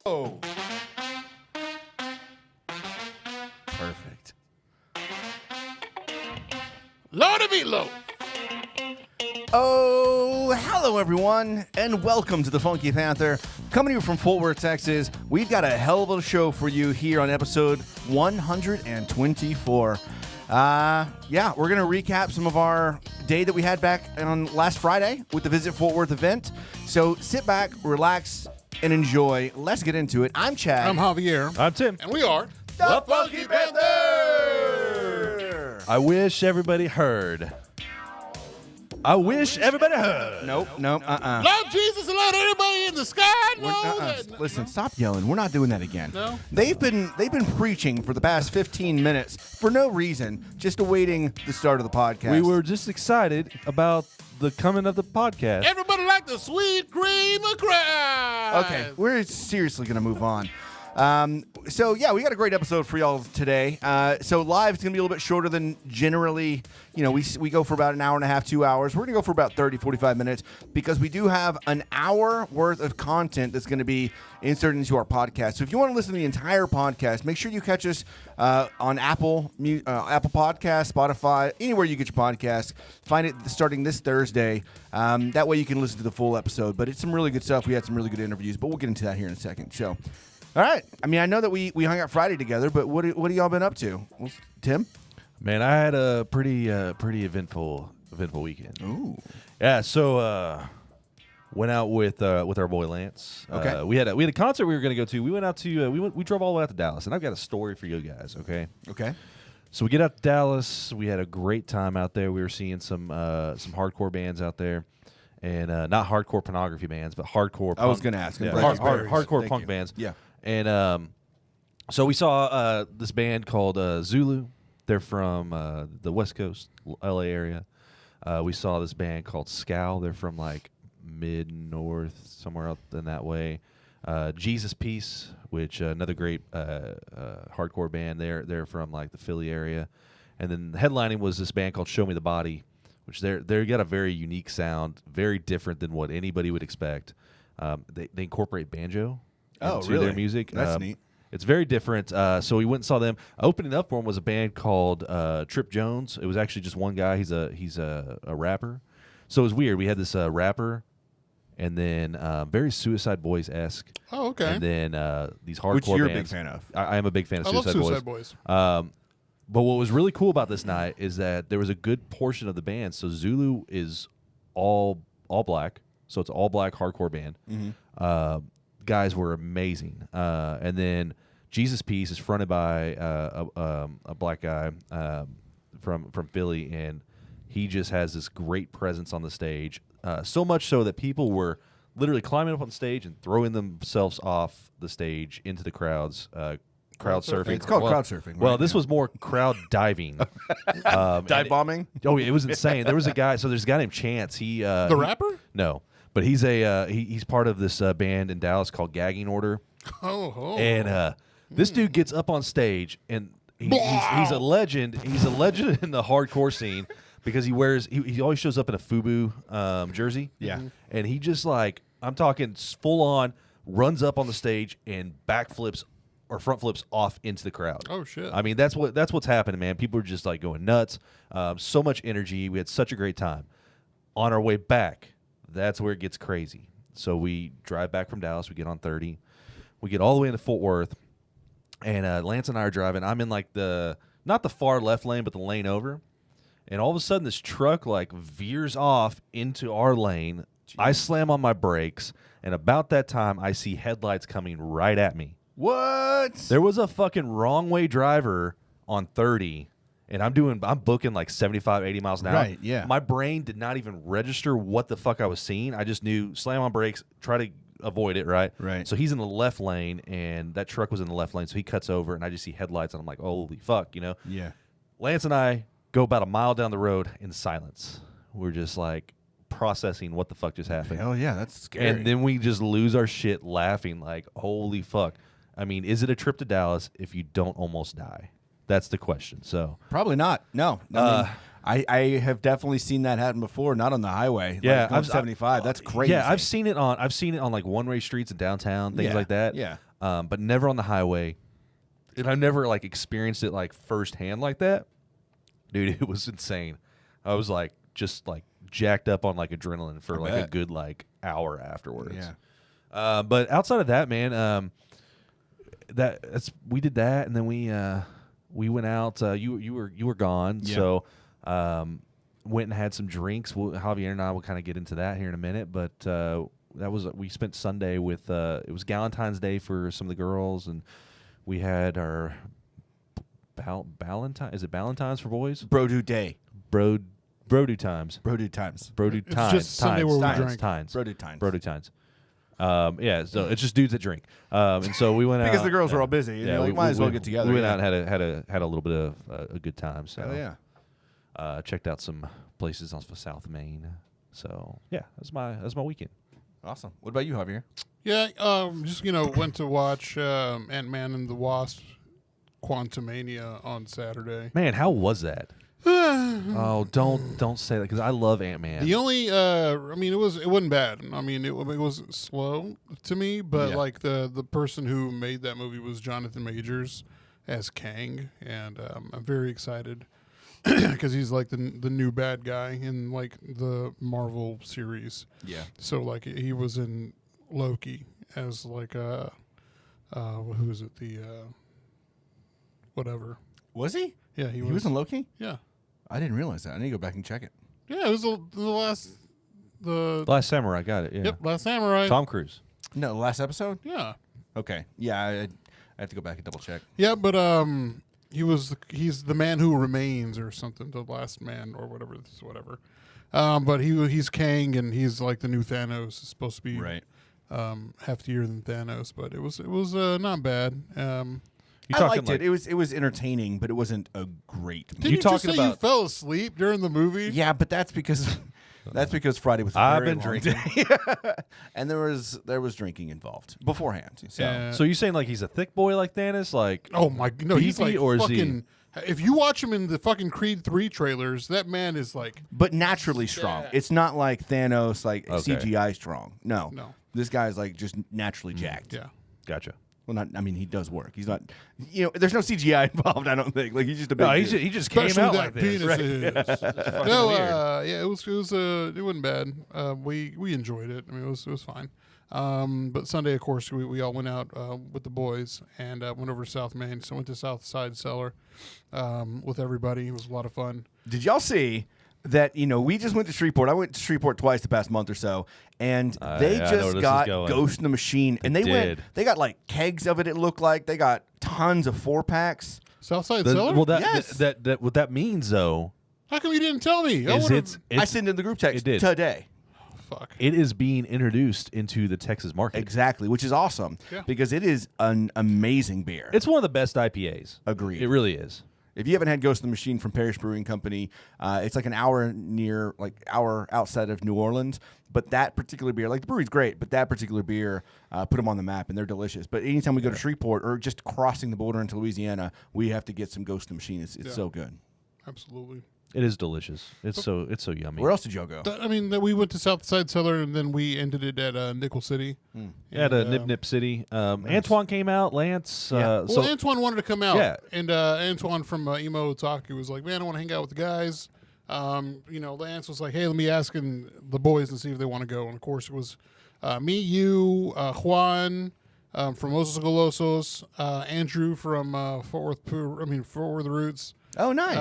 Oh. Perfect. Lord of Meatloaf. Oh, hello everyone, and welcome to the Funky Panther. Coming to you from Fort Worth, Texas. We've got a hell of a show for you here on episode 124. We're going to recap some of our day that we had back on last Friday with the Visit Fort Worth event. So sit back, relax, and enjoy. Let's get into it. I'm Chad. I'm Javier. I'm Tim. And we are the Funky Panther. I wish everybody heard. Nope. Lord Jesus and let everybody in the sky know that. Listen, stop yelling. We're not doing that again. No? They've been preaching for the past 15 minutes for no reason, just awaiting the start of the podcast. We were just excited about the coming of the podcast. Everybody like the sweet cream of Christ. Okay, we're seriously going to move on. We got a great episode for y'all today. So live, it's going to be a little bit shorter than generally. We go for about an hour and a half, 2 hours. We're going to go for about 30, 45 minutes because we do have an hour worth of content that's going to be inserted into our podcast. So if you want to listen to the entire podcast, make sure you catch us on Apple Podcasts, Spotify, anywhere you get your podcast. Find it starting this Thursday. That way you can listen to the full episode. But it's some really good stuff. We had some really good interviews, but we'll get into that here in a second. So... all right. I mean, I know that we hung out Friday together, but what have y'all been up to? Well, Tim? Man, I had a pretty eventful weekend. Ooh. Yeah. So went out with our boy Lance. Okay. We had a concert we were going to go to. We went out to we drove all the way out to Dallas, and I've got a story for you guys. Okay. Okay. So we get out to Dallas. We had a great time out there. We were seeing some hardcore bands out there. And not hardcore pornography bands, but hardcore punk. I was going to ask. Yeah, hardcore punk bands. Yeah. And so we saw this band called Zulu. They're from the West Coast, LA area. We saw this band called Scowl. They're from like mid-north, somewhere up in that way. Jesus Peace, which another great hardcore band. They're from like the Philly area. And then headlining was this band called Show Me the Body, which they got a very unique sound, very different than what anybody would expect. They incorporate banjo into their music. That's neat. It's very different. So we went and saw them. Opening up for them was a band called Trip Jones. It was actually just one guy. He's a rapper. So it was weird. We had this rapper, and then very Suicide Boys-esque. Oh, okay. And then these hardcore Which you're bands. a big fan of. I am a big fan of I love Suicide Boys. But what was really cool about this night is that there was a good portion of the band. So Zulu is all black, so it's all black hardcore band. Mm-hmm. Guys were amazing, and then Jesus Peace is fronted by a black guy from Philly, and he just has this great presence on the stage. So much so that people were literally climbing up on stage and throwing themselves off the stage into the crowds. Crowd surfing. It's called crowd surfing. Well, right this now. was more crowd diving. Dive bombing? It was insane. There was a guy. So there's a guy named Chance. The rapper? No, but he's he's part of this band in Dallas called Gagging Order. Oh. And this dude gets up on stage, and he's a legend. He's a legend in the hardcore scene because he always shows up in a FUBU jersey. Yeah. And he just I'm talking full on runs up on the stage and backflips or front flips off into the crowd. Oh shit! I mean, that's what's happening, man. People are just going nuts. So much energy. We had such a great time. On our way back, that's where it gets crazy. So we drive back from Dallas. We get on 30. We get all the way into Fort Worth, and Lance and I are driving. I'm in not the far left lane, but the lane over. And all of a sudden, this truck veers off into our lane. Jeez. I slam on my brakes, and about that time, I see headlights coming right at me. What? There was a fucking wrong way driver on 30, and I'm booking 75, 80 miles an hour. Right, yeah. My brain did not even register what the fuck I was seeing. I just knew slam on brakes, try to avoid it, right? Right. So he's in the left lane, and that truck was in the left lane, so he cuts over, and I just see headlights, and I'm like, holy fuck, Yeah. Lance and I go about a mile down the road in silence. We're just processing what the fuck just happened. Hell yeah, that's scary. And then we just lose our shit laughing holy fuck. I mean, is it a trip to Dallas if you don't almost die? That's the question. So probably not. No. I have definitely seen that happen before, not on the highway. Yeah, I've 75. That's crazy. Yeah, I've seen it on one-way streets in downtown, things like that. Yeah. but never on the highway. And I've never like experienced it like firsthand like that. Dude, it was insane. I was like just like jacked up on like adrenaline for like a good like hour afterwards. Yeah. But outside of that, man, we did that, and then we went out. You were gone, so went and had some drinks. Javier and I will kind of get into that here in a minute, but we spent Sunday with it was Valentine's Day for some of the girls, and we had our Valentine. Is it Valentine's for boys? Brodu Day. Brodu times. Brodu times. Brodu It's times. just Sunday where we drank. Brodu times. Brodu times. Yeah, so it's just dudes that drink. And so we went out because the girls were all busy. And we might as well get together. We went out and had a little bit of a good time. So yeah. Checked out some places on South Main. So yeah, that's my weekend. Awesome. What about you, Javier? Yeah, just went to watch Ant-Man and the Wasp: Quantumania on Saturday. Man, how was that? Oh, don't say that because I love Ant-Man. The only, it wasn't bad. I mean, it was slow to me, but like the person who made that movie was Jonathan Majors as Kang, and I'm very excited because he's like the new bad guy in like the Marvel series. Yeah. So like he was in Loki as like who is it? The whatever. Was he? Yeah, He was in Loki? Yeah. I didn't realize that. I need to go back and check it. Yeah, it was the Last Samurai got it. Yeah. Yep, Last Samurai. Tom Cruise. No, the last episode? Yeah. Okay. Yeah, I have to go back and double check. Yeah, but he's the man who remains or something, the last man or whatever. But he's Kang and he's like the new Thanos. It's supposed to be heftier than Thanos, but it was not bad. I liked it. It was entertaining, but it wasn't a great movie. Did you just say you fell asleep during the movie? Yeah, but that's because Friday was a I've very been long drinking. day. And there was drinking involved beforehand. So Yeah. So you saying like he's a thick boy like Thanos? Like Oh my no, he's beefy, like or is he- fucking. If you watch him in the fucking Creed 3 trailers, that man is like. but naturally strong. Yeah. It's not like Thanos, like Okay. CGI strong. No. This guy's like just naturally jacked. Yeah. Gotcha. Well, not. I mean, he does work. He's not. There's no CGI involved. I don't think. Like he's just a big. No, dude. he just came Especially out that like this. penis Right? is. Fucking No, weird. yeah, it wasn't bad. We enjoyed it. I mean, it was fine. But Sunday, of course, we all went out with the boys and went over to South Main. So went to South Side Cellar with everybody. It was a lot of fun. Did y'all see that? We just went to Shreveport. I went to Shreveport twice the past month or so, and they yeah, I know where just this got is going. Ghost in the Machine, and they did. got like kegs of it. It looked like they got tons of 4-packs. South Side Cellar? Well, Yes. that what that means though How come you didn't tell me? is it's I sent it in the group text it did. today. Fuck. it is being introduced into the Texas market. Exactly, which is awesome because it is an amazing beer. It's one of the best IPAs. Agreed. It really is. If you haven't had Ghost in the Machine from Parish Brewing Company, it's like an hour outside of New Orleans. But that particular beer, like the brewery's great, but that particular beer put them on the map, and they're delicious. But anytime we go to Shreveport or just crossing the border into Louisiana, we have to get some Ghost in the Machine. It's so good. Absolutely. It is delicious. It's so yummy. Where else did y'all go? We went to South Side Cellar and then we ended it at Nickel City. Yeah, to Nip Nip City. Antoine came out. Lance. Yeah. Well, Antoine wanted to come out. Yeah. And Antoine from Emo Otaku was like, man, I want to hang out with the guys. Lance was like, hey, let me ask the boys and see if they want to go. And, of course, it was me, you, Juan from Los Golosos, Andrew from Fort Worth Roots. Oh, nice.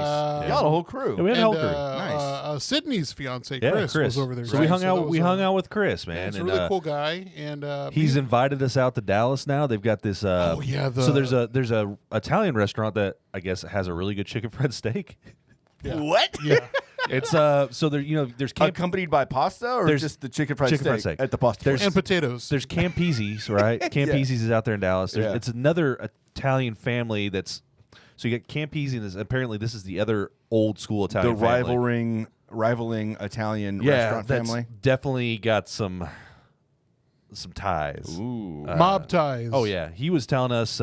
Y'all a whole crew. Yeah, we had a whole crew. Nice. Sydney's fiance, Yeah, Chris, was over there. So we too. hung out. We that was, hung out with Chris, man. He's a and, really cool guy, and he's invited us out to Dallas now. They've got this. So there's a Italian restaurant that I guess has a really good chicken fried steak. Yeah. What? Yeah. It's so there's Accompanied by pasta or There's just the chicken fried chicken fried steak steak. at the pasta There's- place? And potatoes. There's Campese's, right? Campese's is out there in Dallas. Yeah. It's another Italian family that's. So you got Campese, and apparently this is the other old school Italian the family. rivaling Italian restaurant that's family. definitely got some ties. Ooh. Mob ties. Oh yeah, he was telling us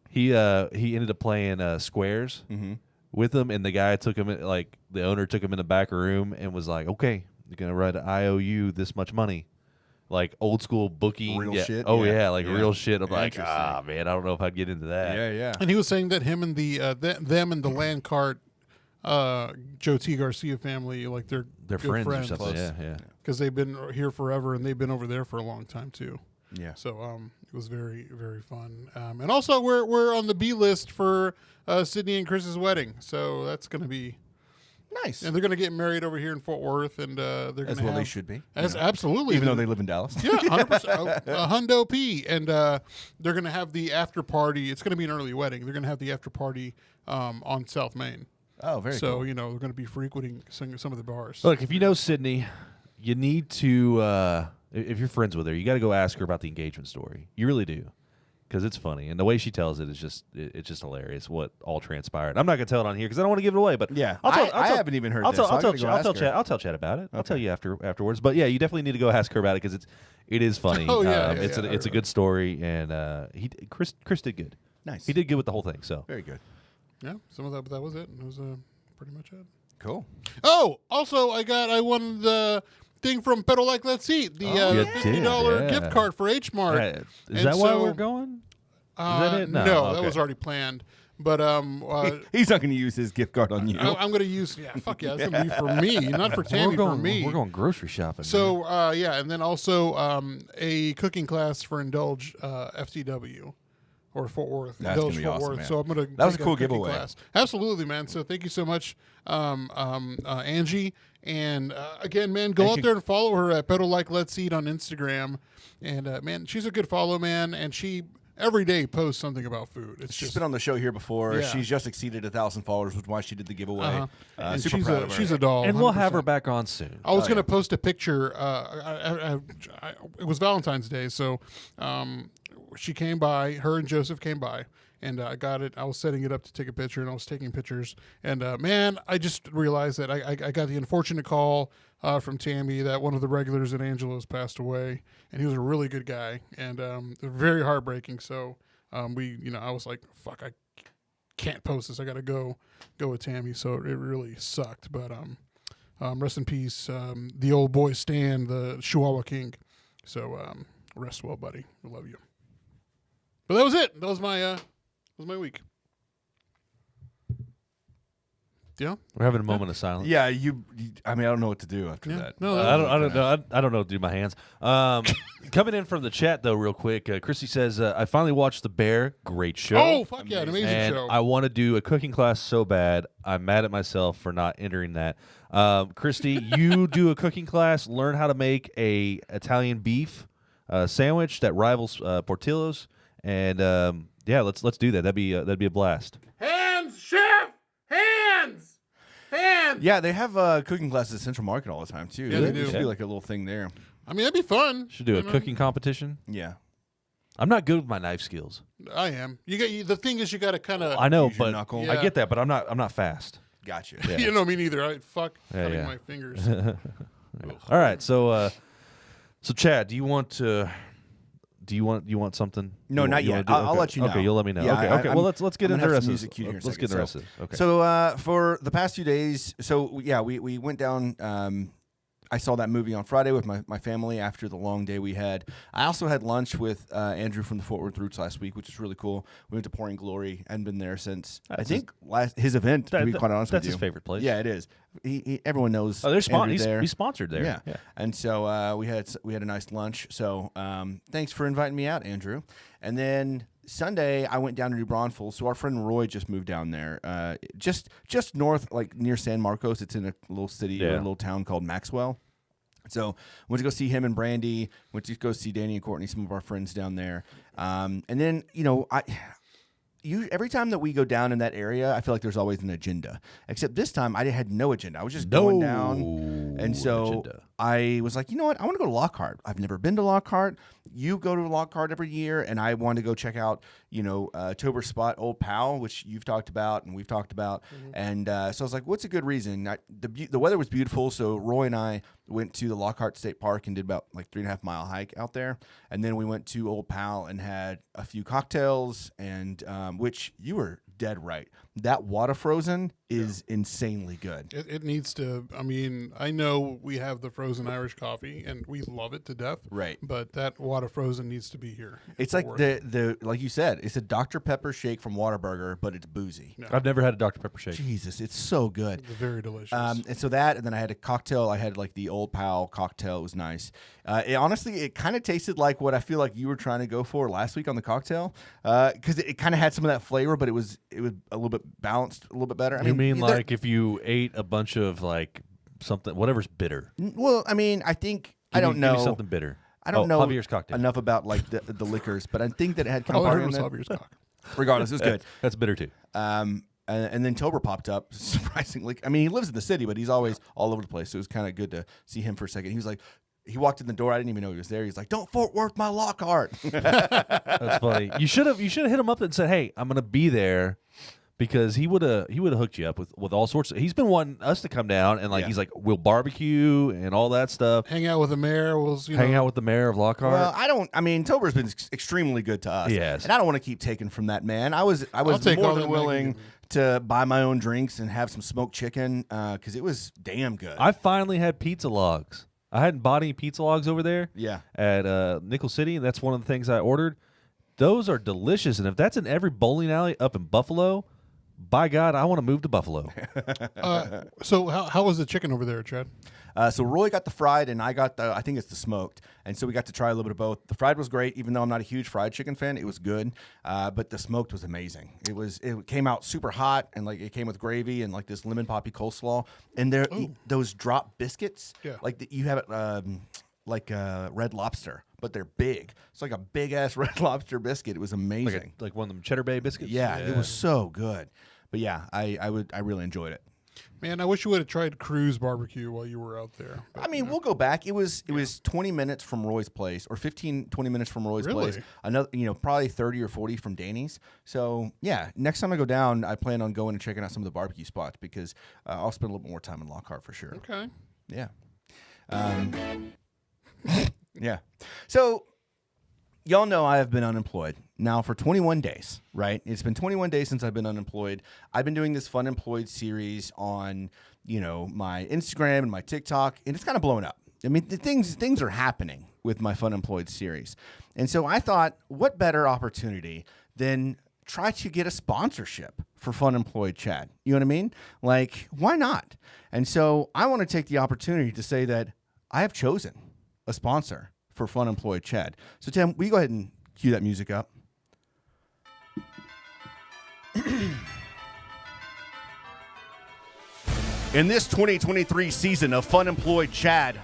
he ended up playing squares with him, and the guy took him the owner took him in the back room and was like, "Okay, you're gonna write an IOU this much money." like old school booking. Real yeah. shit? Oh Yeah. yeah, like Yeah. real shit. I'm Yeah, like, interesting. man, I don't know if I'd get into that. yeah. And he was saying that him and them and the land cart, Joe T. Garcia family, like they're They're good friends or something. Close. Yeah. because they've been here forever and they've been over there for a long time too. Yeah. So it was very, very fun. And also we're on the B list for Sydney and Chris's wedding. So that's going to be Nice. and they're going to get married over here in Fort Worth, and they're going As to well have, they should be. As you know, absolutely, even though they live in Dallas. yeah, 100%, a hundo P, and they're going to have the after party. It's going to be an early wedding. They're going to have the after party on South Main. Oh, very So cool. you know they're going to be frequenting some of the bars. Look, if you know Sydney, you need to. If you're friends with her, you got to go ask her about the engagement story. You really do, because it's funny, and the way she tells it is it's just hilarious. What all transpired. I'm not gonna tell it on here because I don't want to give it away. But Yeah. I'll I haven't even heard I'll this, tell. so I'll I tell. gotta go I'll ask tell her. Chad. I'll tell Chad about it. I'll tell you afterwards. But yeah, you definitely need to go ask her about it because it is funny. Oh, yeah, it's a good story, and Chris did good. Nice. He did good with the whole thing. So Very good. Yeah, some of that was it. It was pretty much it. Cool. Oh, also I won the thing from Pedal Like Let's Eat, the You $50 did, gift yeah. card for H Mart. is And that why so- we're going? Is that it? No, No, that okay. was already planned. But He's not going to use his gift card on you. I'm going to use fuck yeah, it's going to be for me, not for Tammy, for me. We're going grocery shopping. So yeah, and then also a cooking class for Indulge FTW or Fort Worth. That's Indulge gonna be Fort awesome, Worth. man. So I'm going to That was a cool giveaway. class. Absolutely, man. So thank you so much, Angie. And again, man, go out there and follow her at Pedal Like Let's Eat on Instagram. And man, she's a good follow, man. And she every day posts something about food. It's She's just been on the show here before. Yeah. She's just exceeded 1,000 followers, which is why she did the giveaway. and Super she's proud a of her. she's a doll. and we'll have her 100%. back on soon. I was going to post a picture. It was Valentine's Day, so she came by. Her and Joseph came by, and I got it. I was setting it up to take a picture, and I was taking pictures. And man, I just realized that I got the unfortunate call from Tammy that one of the regulars at Angelo's passed away, and he was a really good guy, and very heartbreaking. So I was like, fuck, I can't post this. I got to go with Tammy. So it really sucked, but rest in peace, the old boy Stan, the Chihuahua King. So rest well, buddy. I love you. But that was it. That was my week. Yeah. We're having a moment of silence. Yeah, I mean, I don't know what to do after Yeah. that. No, I don't know. I don't know what to do with my hands. Coming in from the chat though, real quick. Christy says, "I finally watched The Bear. Great show. Oh, fuck yeah. An amazing and show. I want to do a cooking class so bad. I'm mad at myself for not entering that. Christy, you do a cooking class. Learn how to make a Italian beef sandwich that rivals Portillo's, and yeah, let's do that. That'd be a blast. Hands, chef! Hands! Hands! Yeah, they have cooking classes at Central Market all the time too. Yeah, they There do. should Yeah. be like a little thing there. I mean, that'd be fun. Should do a You know? cooking competition. Yeah. I'm not good with my knife skills. I am. The thing is, you got to kind of. I know, Use your but knuckle. Yeah. I get that, but I'm not fast. Gotcha. Yeah. You know me neither. I fuck Yeah, cutting yeah. my fingers. All right, so Chad, do you want something? No, You not wanna yet. do- I'll okay. let you know. Okay, you'll let me know. Yeah, okay, I- okay. I'm- Well, let's get I'm into gonna the have rest some of music this. cue here in a Let's get into the rest second. of this. Okay. So for the past few days, we went down. I saw that movie on Friday with my family after the long day we had. I also had lunch with Andrew from the Fort Worth Roots last week, which is really cool. We went to Pouring Glory and been there since I That's think his event. To be quite honest with that's you, his favorite place. Yeah, it is. Everyone knows. Oh, Andrew's there. he's sponsored there. Yeah. And so we had a nice lunch. So thanks for inviting me out, Andrew. And then Sunday I went down to New Braunfels. So our friend Roy just moved down there, just north, like near San Marcos. It's in a little city, or a little town called Maxwell. So went to go see him and Brandy. Went to go see Danny and Courtney, some of our friends down there. And then every time that we go down in that area, I feel like there's always an agenda. Except this time, I had no agenda. I was just going down, and so agenda. I was like, you know what? I want to go to Lockhart. I've never been to Lockhart. You go to Lockhart every year, and I want to go check out, Tober Spot, Old Pal, which you've talked about and we've talked about. Mm-hmm. And so I was like, what's a good reason? The weather was beautiful, so Roy and I went to the Lockhart State Park and did about like 3.5 mile hike out there, and then we went to Old Pal and had a few cocktails, and which you were dead right. That water frozen is insanely good. It needs to. I mean, I know we have the frozen Irish coffee, and we love it to death. Right. But that water frozen needs to be here. It's like the like you said, it's a Dr. Pepper shake from Whataburger, but it's boozy. Yeah. I've never had a Dr. Pepper shake. Jesus, it's so good. It's very delicious. And so that, and then I had a cocktail. I had like the Old Pal cocktail. It was nice. Honestly, it kind of tasted like what I feel like you were trying to go for last week on the cocktail, because it kind of had some of that flavor, but it was a little bit balanced, a little bit better. I You mean like if you ate a bunch of like something, whatever's bitter? Well, I mean, I think I don't know Give me something bitter. I don't know Javier's cocktail. enough about like the liquors, but I think that it had All I heard Campari in was it. Javier's cock. Regardless, it was good. That's bitter too. And then Tober popped up, surprisingly. I mean, he lives in the city, but he's always all over the place. So it was kind of good to see him for a second. He was like, he walked in the door. I didn't even know he was there. He's like, "Don't Fort Worth my Lockhart." That's funny. You should have hit him up and said, "Hey, I'm gonna be there," because he would have hooked you up with all sorts of. He's been wanting us to come down and like Yeah. he's like, we'll barbecue and all that stuff. Hang out with the mayor. Hang out with the mayor of Lockhart. Well, I mean, Tober's been extremely good to us. Yes. And I don't want to keep taking from that man. I was take all more that than man willing can to buy my own drinks and have some smoked chicken because it was damn good. I finally had pizza logs. I hadn't bought any pizza logs over there. Yeah. At Nickel City, and that's one of the things I ordered. Those are delicious, and if that's in every bowling alley up in Buffalo, by God, I want to move to Buffalo. So how was the chicken over there, Chad? So Roy got the fried, and I got I think it's the smoked, and so we got to try a little bit of both. The fried was great, even though I'm not a huge fried chicken fan. It was good, but the smoked was amazing. It came out super hot, and like it came with gravy and like this lemon poppy coleslaw, and those drop biscuits, Yeah. like you have it like Red Lobster, but they're big. It's like a big ass Red Lobster biscuit. It was amazing. like one of them Cheddar Bay biscuits. Yeah, it was so good. But yeah, I really enjoyed it. Man, I wish you would have tried Crew's barbecue while you were out there. But, I mean, we'll go back. It was 20 minutes from Roy's place, or 15, 20 minutes from Roy's Really? place. Another, probably 30 or 40 from Danny's. So yeah, next time I go down, I plan on going and checking out some of the barbecue spots because I'll spend a little bit more time in Lockhart for sure. okay. Yeah. Yeah. So y'all know I have been unemployed now for 21 days, right? It's been 21 days since I've been unemployed. I've been doing this Fun Employed series on, my Instagram and my TikTok, and it's kind of blowing up. I mean, things are happening with my Fun Employed series. And so I thought, what better opportunity than try to get a sponsorship for Fun Employed Chad? You know what I mean? Like, why not? And so I want to take the opportunity to say that I have chosen a sponsor for Fun Employed Chad. So Tim, will you go ahead and cue that music up? In this 2023 season of Fun Employed Chad,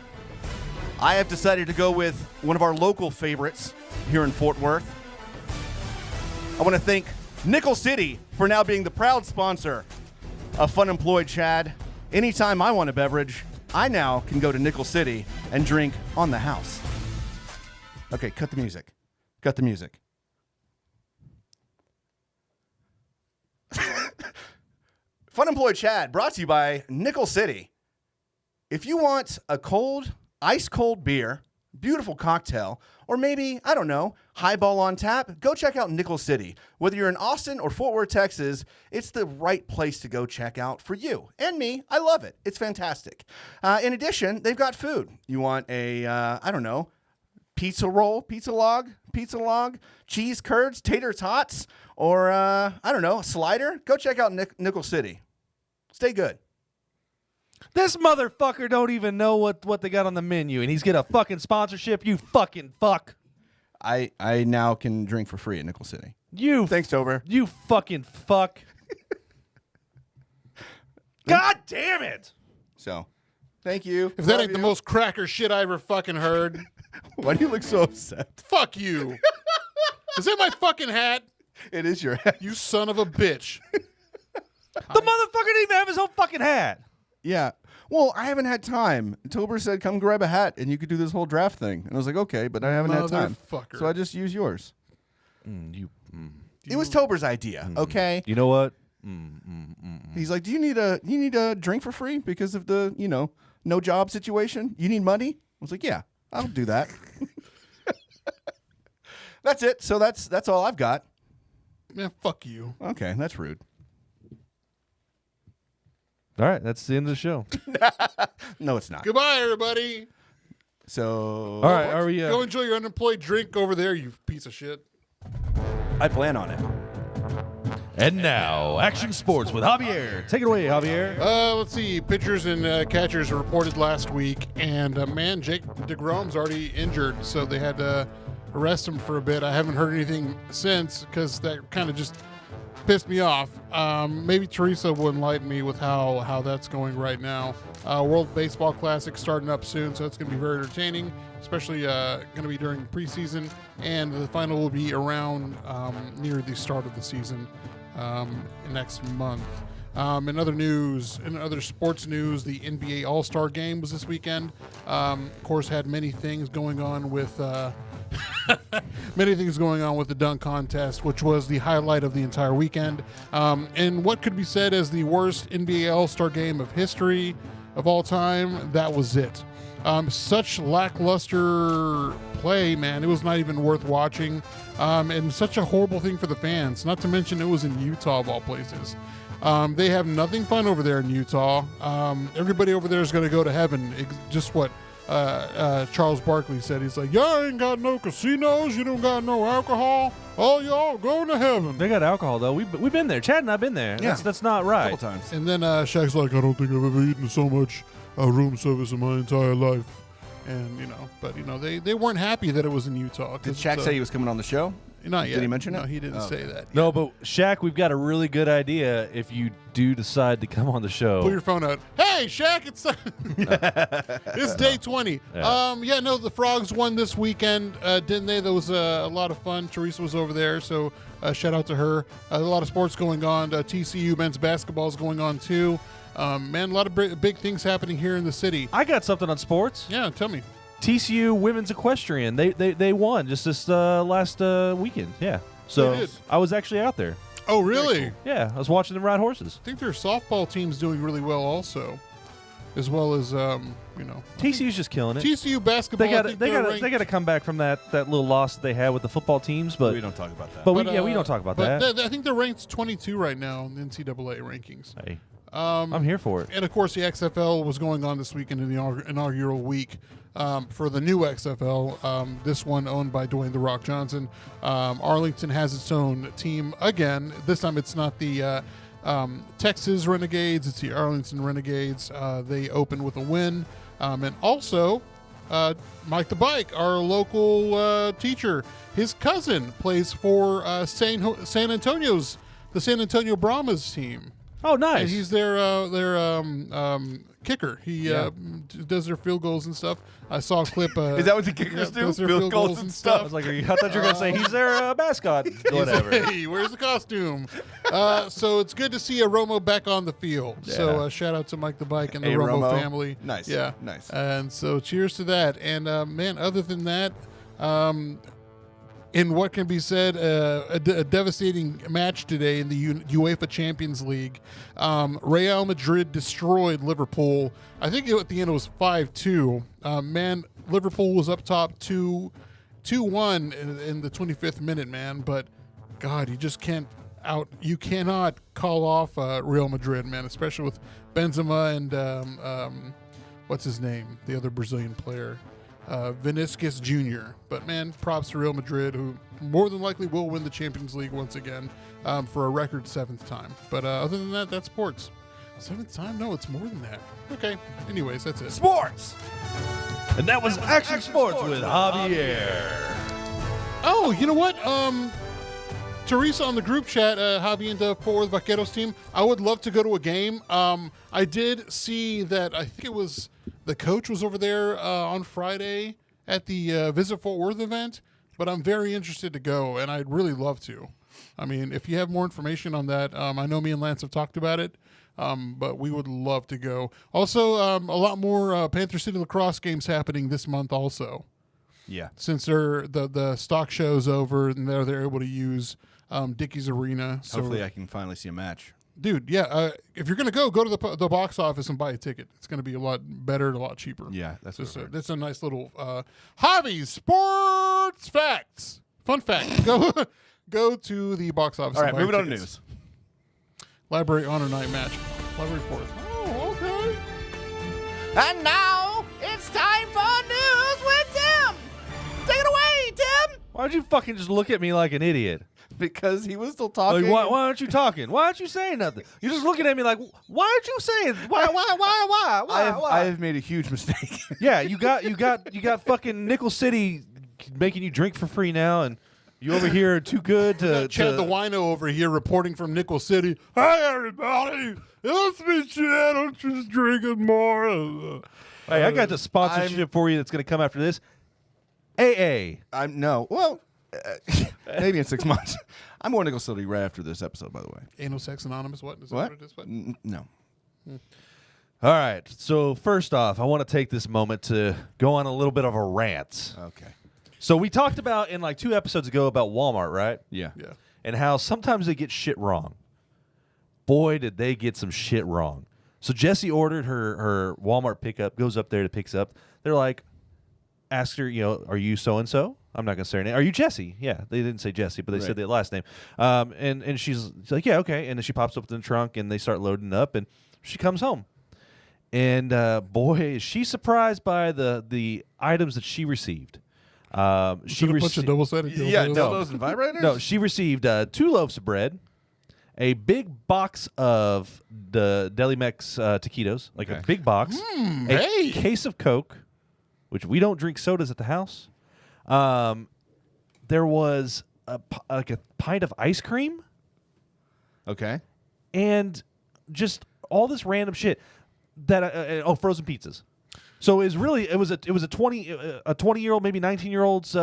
I have decided to go with one of our local favorites here in Fort Worth. I want to thank Nickel City for now being the proud sponsor of Fun Employed Chad. Anytime I want a beverage, I now can go to Nickel City and drink on the house. Okay, cut the music. Cut the music. Fun Employed Chad, brought to you by Nickel City. If you want a cold, ice cold beer, beautiful cocktail, or maybe, I don't know, highball on tap, go check out Nickel City. Whether you're in Austin or Fort Worth, Texas, it's the right place to go check out for you and me. I love it. It's fantastic. In addition, they've got food. You want a, I don't know, pizza roll, pizza log, cheese curds, tater tots, or, I don't know, a slider? Go check out Nickel City. Stay good. This motherfucker don't even know what they got on the menu, and he's get a fucking sponsorship. You fucking fuck. I now can drink for free at Nickel City. Thanks, Tober. You fucking fuck. God damn it. So, thank you. If that Love ain't the you. most cracker shit I ever fucking heard, Why do you look so upset? fuck you. Is that my fucking hat? It is your head. You son of a bitch. The motherfucker didn't even have his own fucking hat. Yeah. Well, I haven't had time. Tober said, come grab a hat and you could do this whole draft thing. And I was like, okay, but I haven't had time. Motherfucker. So I just use yours. You It was Tober's idea, okay? know what? He's like, do you need a drink for free because of the, no job situation? You need money? I was like, yeah, I'll do that. That's it. So that's all I've got. Man, fuck you. Okay, that's rude. All right, that's the end of the show. No, it's not. Goodbye, everybody. So, All right, are we? Go enjoy your unemployed drink over there, you piece of shit. I plan on it. And now, action sports with Javier. Take it away, Javier. Let's see. Pitchers and catchers reported last week, and man, Jake DeGrom's already injured, so they had to arrest him for a bit. I haven't heard anything since because that kind of just pissed me off. Maybe Teresa will enlighten me with how that's going right now. World Baseball Classic starting up soon, so it's going to be very entertaining, especially going to be during preseason, and the final will be around near the start of the season next month. In other sports news, the NBA All-Star Game was this weekend. Of course, had many things going on with the dunk contest, which was the highlight of the entire weekend. And what could be said as the worst NBA All-Star Game of history of all time, that was it. Such lackluster play, man. It was not even worth watching. And such a horrible thing for the fans. Not to mention it was in Utah, of all places. They have nothing fun over there in Utah. Everybody over there is going to go to heaven. Just what Charles Barkley said. He's like, y'all ain't got no casinos. You don't got no alcohol. Oh, y'all going to heaven. They got alcohol though. We've been there. Chad and I've been there. Yeah. That's not right. A couple times. And then Shaq's like, I don't think I've ever eaten so much room service in my entire life. And, they weren't happy that it was in Utah. Did Shaq say he was coming on the show? Not yet. Did he mention it? No, he didn't Oh, say okay. that. No, but Shaq, we've got a really good idea if you do decide to come on the show. Pull your phone out. Hey, Shaq, it's day 20. Yeah. The Frogs won this weekend, didn't they? There was a lot of fun. Teresa was over there, so shout out to her. A lot of sports going on. TCU men's basketball is going on too. Man, a lot of big things happening here in the city. I got something on sports. Yeah, tell me. TCU women's equestrian. They won just this last weekend. Yeah. So They did. I was actually out there. Oh, really? Yeah, I was watching them ride horses. I think their softball team's doing really well also, as well as TCU's just killing it. TCU basketball. They got to come back from that little loss that they had with the football teams, but We don't talk about that. we don't talk about that. I think they're ranked 22 right now in the NCAA rankings. Hey, I'm here for it. And of course, the XFL was going on this weekend in the inaugural week for the new XFL. This one owned by Dwayne "The Rock" Johnson. Arlington has its own team again. This time, it's not the Texas Renegades; it's the Arlington Renegades. They open with a win, and also Mike the Bike, our local teacher, his cousin plays for the San Antonio Brahmas team. Oh, nice. And he's their kicker. He does their field goals and stuff. I saw a clip. Is that what the kickers do? does their Field goals and I stuff? was like, I thought you were gonna say he's their mascot. Whatever. Hey, where's the costume? So it's good to see a Romo back on the field. Yeah. So shout out to Mike the Bike and the Hey, Romo Romo. family. Nice. Yeah. Nice. And so cheers to that. And man, other than that, in what can be said, a devastating match today in the UEFA Champions League. Real Madrid destroyed Liverpool. I think at the end it was 5-2. Man, Liverpool was up top 2-1 in the 25th minute, man. But God, you cannot call off Real Madrid, man, especially with Benzema and what's his name, the other Brazilian player. Vinicius Jr. But man, props to Real Madrid, who more than likely will win the Champions League once again for a record 7th time. But other than that, that's sports. 7th time? No, it's more than that. Okay. Anyways, that's it. Sports. And that was Action Sports with Javier. Oh, you know what? Teresa on the group chat, Javi and Fort Worth Vaqueros team, I would love to go to a game. I did see that, I think it was the coach was over there on Friday at the Visit Fort Worth event, but I'm very interested to go, and I'd really love to. I mean, if you have more information on that, I know me and Lance have talked about it, but we would love to go. Also, a lot more Panther City lacrosse games happening this month also. Yeah. Since the stock show's over and they're able to use Dickey's Arena. So, Hopefully I can finally see a match. dude, yeah, if you're going to go to the box office and buy a ticket. It's going to be a lot better and a lot cheaper. Yeah, that's what I've heard. That's a nice little hobby sports facts. Fun fact. Go to the box office. All and right, buy moving on to tickets. news. Library Honor Night match. Library 4th. Oh, And now it's time for News with Tim. Take it away, Tim. Why'd you fucking just look at me like an idiot? Because he was still talking. Like, why aren't you talking? Why aren't you saying nothing? You're just looking at me like, why aren't you saying? Why? I have made a huge mistake. Yeah, you got fucking Nickel City making you drink for free now, and you over here are too good to. Chad the Wino over here reporting from Nickel City. Hey, everybody. It's me, Chad. I'm just drinking more. Hey, I got the sponsorship for you that's going to come after this. AA. Maybe in 6 months. I'm going to Nickel City right after this episode, by the way. Anal Sex Anonymous, what? Is that What? what it is? What? No. All right. So first off, I want to take this moment to go on a little bit of a rant. Okay. So we talked about in like 2 episodes ago about Walmart, right? Yeah. Yeah. And how sometimes they get shit wrong. Boy, did they get some shit wrong. So Jessie ordered her Walmart pickup, goes up there to picks up. They're like, asked her, are you so-and-so? I'm not going to say her name. Are you Jessie? Yeah, they didn't say Jessie, but they said the last name. And she's like, yeah, okay. And then she pops up in the trunk, and they start loading up, and she comes home. And boy, is she surprised by the items that she received. She a bunch of double-sided dildos. Yeah, dildos and vibrators? No, she received 2 loaves of bread, a big box of the Deli Mex taquitos, like a big box, a case of Coke, which we don't drink sodas at the house. There was a pint of ice cream. Okay. And just all this random shit that frozen pizzas. So it was a 20-year-old, maybe 19-year-old's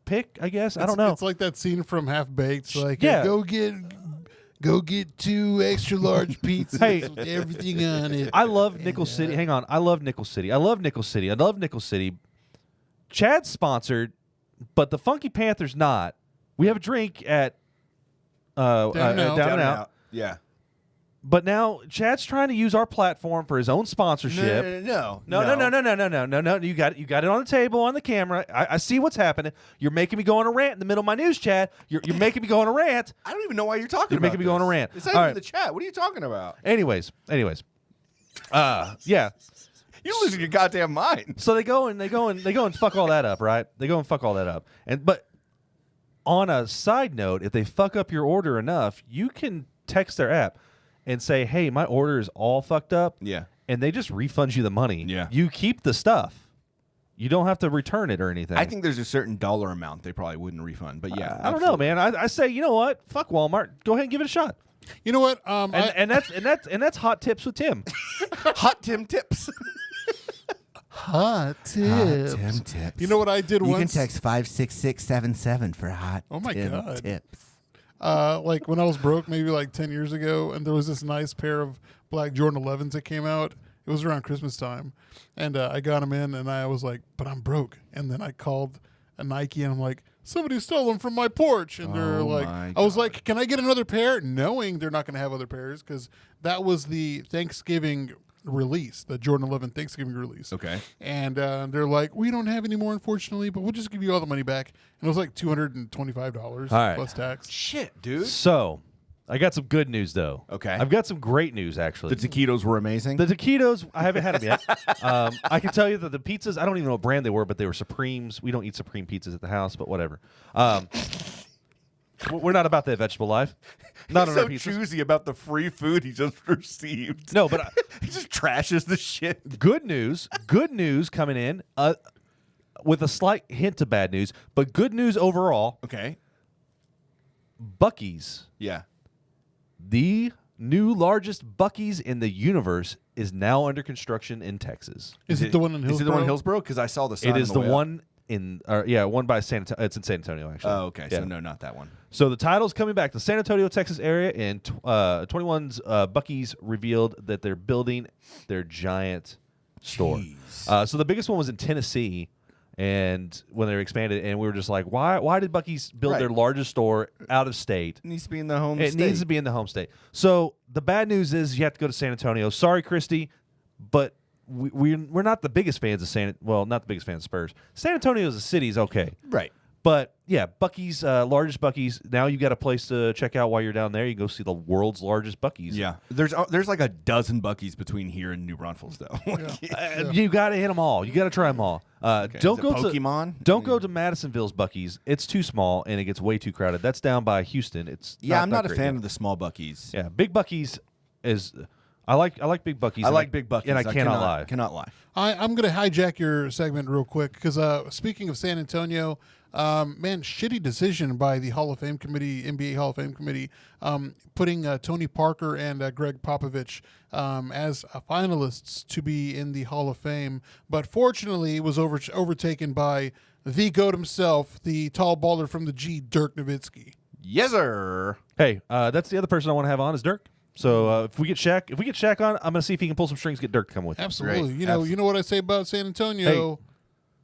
pick, I guess. I don't know. It's like that scene from Half Baked. Like, Yeah. go get 2 extra large pizzas with everything on it. I love Nickel City. Hang on. I love Nickel City. I love Nickel City. Chad's sponsored, but the Funky Panther's not. We have a drink at Down and Out. Yeah. But now Chad's trying to use our platform for his own sponsorship. No. No. You got it on the table, on the camera. I see what's happening. You're making me go on a rant in the middle of my news, Chad. You're making me go on a rant. I don't even know why you're talking You're about making me go on a rant. It's not All even right. the chat. What are you talking about? Anyways. Yeah. You're losing your goddamn mind. So they go and fuck all that up, right? They go and fuck all that up. But on a side note, if they fuck up your order enough, you can text their app and say, "Hey, my order is all fucked up." Yeah. And they just refund you the money. Yeah. You keep the stuff. You don't have to return it or anything. I think there's a certain dollar amount they probably wouldn't refund. But yeah. I don't know, man. I say, you know what? Fuck Walmart. Go ahead and give it a shot. You know what? And that's hot tips with Tim. Hot Tim tips. Hot Tim tips. You know what I did You once? can text 56677 for hot Oh my Tim God. tips. Like when I was broke, maybe like 10 years ago, and there was this nice pair of black Jordan 11s that came out. It was around Christmas time, and I got them in, and I was like, "But I'm broke." And then I called a Nike, and I'm like, "Somebody stole them from my porch." And they're like, my "I was like, can I get another pair?" Knowing they're not going to have other pairs because that was the Thanksgiving release, the Jordan 11 Thanksgiving release. Okay. And they're like, "We don't have any more, unfortunately, but we'll just give you all the money back." And it was like $225 right. plus tax. Shit, dude. So, I got some good news, though. Okay. I've got some great news, actually. The taquitos were amazing. The taquitos, I haven't had them yet. I can tell you that the pizzas, I don't even know what brand they were, but they were Supremes. We don't eat Supreme pizzas at the house, but whatever. We're not about that vegetable life. Not He's on so our pizzas. choosy about the free food he just received. No, but He just trashes the shit. good news coming in with a slight hint of bad news, but good news overall. Okay. Buc-ee's, Yeah. the new largest Buc-ee's in the universe, is now under construction in Texas. Is it the one in Hillsborough? Is it the one in Hillsborough? Because I saw the sign. It is on the way up. one in, one by San Antonio. It's in San Antonio, actually. Oh, okay. Yeah. So no, not that one. So the title's coming back. The San Antonio, Texas area, and 21's Buc-ee's revealed that they're building their giant store. Jeez. So the biggest one was in Tennessee, and when they were expanded, and we were just like, why did Buc-ee's build their largest store out of state? It needs to be in the home It state. needs to be in the home state. So the bad news is you have to go to San Antonio. Sorry, Christy, but we're not the biggest fans of not the biggest fans of Spurs. San Antonio as a city is okay. Right. But yeah, Buc-ee's, largest Buc-ee's. Now you got a place to check out while you're down there. You can go see the world's largest Buc-ee's. Yeah, there's like a dozen Buc-ee's between here and New Braunfels, though. You got to hit them all. You got to try them all. Don't Is it go Pokemon. Don't go to Madisonville's Buc-ee's. It's too small and it gets way too crowded. That's down by Houston. It's I'm not a great fan deal. of the small Buc-ee's. Yeah, Big Buc-ee's is. I like Big Buc-ee's. I like Big Buc-ee's, and I cannot lie. Cannot lie. I'm going to hijack your segment real quick because speaking of San Antonio, man, shitty decision by the Hall of Fame committee, NBA Hall of Fame committee, putting Tony Parker and Greg Popovich as finalists to be in the Hall of Fame, but fortunately it was overtaken by the GOAT himself, the tall baller from the G, Dirk Nowitzki. Yes, sir. Hey, that's the other person I want to have on is Dirk. So if we get Shaq on, I'm gonna see if he can pull some strings, get Dirk to come with. Absolutely. Great. You know what I say about San Antonio.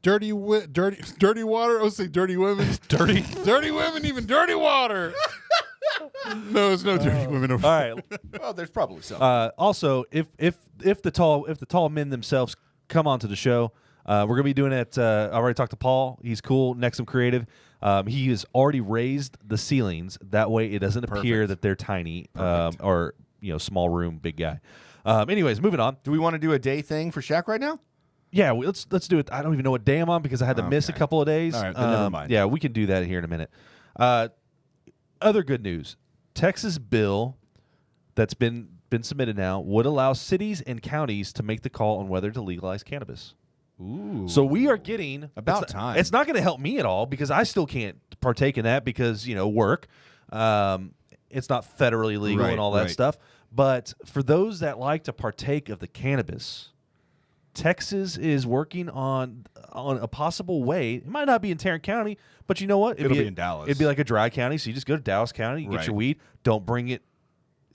Dirty water. I would say dirty women. dirty women, even dirty water. No, there's no dirty women over All right. Well, there's probably some. Also, if the tall men themselves come onto the show, we're gonna be doing it. I already talked to Paul. He's cool. Nexum Creative. He has already raised the ceilings. That way, it doesn't appear that they're tiny or small room, big guy. Anyways, moving on. Do we want to do a day thing for Shaq right now? Yeah, let's do it. I don't even know what day I'm on because I had to miss a couple of days. All right, then never mind. Yeah, we can do that here in a minute. Other good news: Texas bill that's been submitted now would allow cities and counties to make the call on whether to legalize cannabis. Ooh. So we are getting About time. It's not going to help me at all because I still can't partake in that because work. It's not federally legal and all that stuff. But for those that like to partake of the cannabis, Texas is working on a possible way. It might not be in Tarrant County, but you know what? It'll be in Dallas. It'd be like a dry county, so you just go to Dallas County, you get your weed. Don't bring it.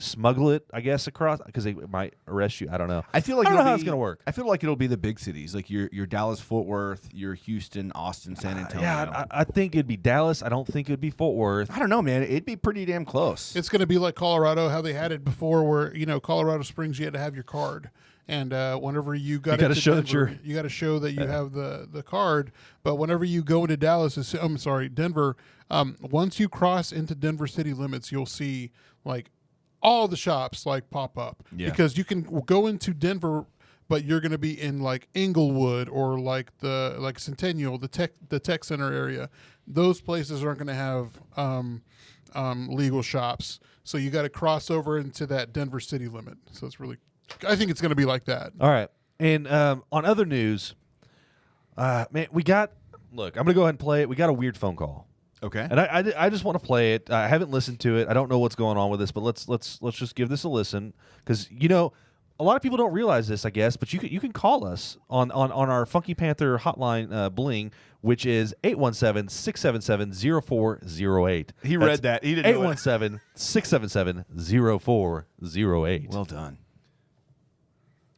Smuggle it, I guess, across because they might arrest you. I don't know. I feel like I don't know how it's gonna work. I feel like it'll be the big cities, like your Dallas, Fort Worth, your Houston, Austin, San Antonio. Yeah, I think it'd be Dallas. I don't think it'd be Fort Worth. I don't know, man. It'd be pretty damn close. It's going to be like Colorado, how they had it before, where Colorado Springs, you had to have your card, and whenever you got gotta into show that Denver, you got to show that you have the card. But whenever you go into Denver, once you cross into Denver city limits, you'll see like all the shops like pop up because you can go into Denver, but you're going to be in like Inglewood or like Centennial, the tech center area. Those places aren't going to have legal shops, so you got to cross over into that Denver city limit. So it's really, I think it's going to be like that. All right, and on other news, man, we got. Look, I'm going to go ahead and play it. We got a weird phone call. Okay. And I just want to play it. I haven't listened to it. I don't know what's going on with this, but let's just give this a listen because a lot of people don't realize this, I guess, but you can call us on our Funky Panther hotline bling, which is 817-677-0408. He read that. He didn't know it. 817-677-0408. Well done.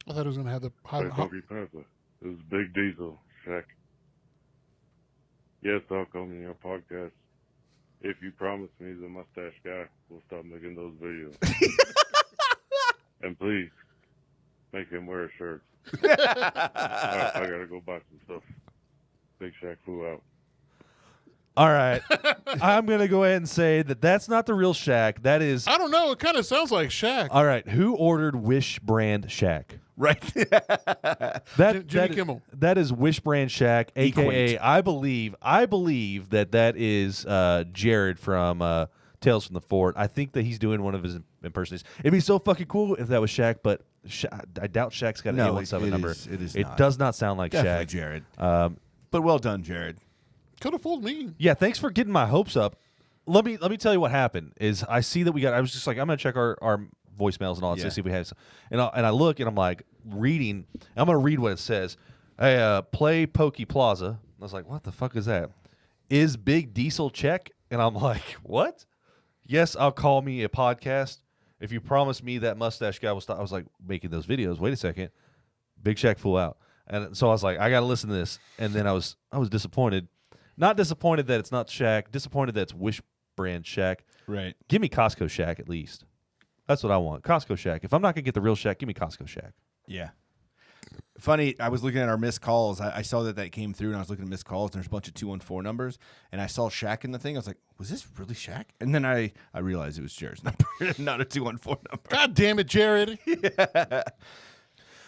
I thought it was going to have the Hey, Funky Panther. This is Big Diesel, Shaq. Yes, I'll come in your podcast. If you promise me the mustache guy will stop making those videos. And please, make him wear a shirt. All right, I gotta go buy some stuff. Big Shaq flew out. All right. I'm going to go ahead and say that that's not the real Shaq. That is... I don't know. It kind of sounds like Shaq. All right. Who ordered Wish brand Shaq? Right. Jimmy Kimmel. That is Wish brand Shaq, a.k.a. Quaint. I believe that is Jared from Tales from the Fort. I think that he's doing one of his impersonations. It'd be so fucking cool if that was Shaq, but I doubt Shaq's got an 817 number. It does not sound like Definitely Shaq. Jared. But well done, Jared. Could have fooled me. Yeah, thanks for getting my hopes up. Let me tell you what happened. Is I see that I was just like, I'm gonna check our voicemails and all that to see if we have some. And I look and I'm like reading. I'm gonna read what it says. Hey, play Pokey Plaza. I was like, what the fuck is that? Is Big Diesel check? And I'm like, what? Yes, I'll call me a podcast if you promise me that mustache guy will stop. I was like making those videos. Wait a second, Big Shaq flew out. And so I was like, I got to listen to this. And then I was disappointed. Not disappointed that it's not Shaq. Disappointed that it's Wish brand Shaq. Right. Give me Costco Shaq at least. That's what I want. Costco Shaq. If I'm not going to get the real Shaq, give me Costco Shaq. Yeah. Funny, I was looking at our missed calls. I saw that came through, and I was looking at missed calls, and there's a bunch of 214 numbers, and I saw Shaq in the thing. I was like, was this really Shaq? And then I realized it was Jared's number, not a 214 number. God damn it, Jared.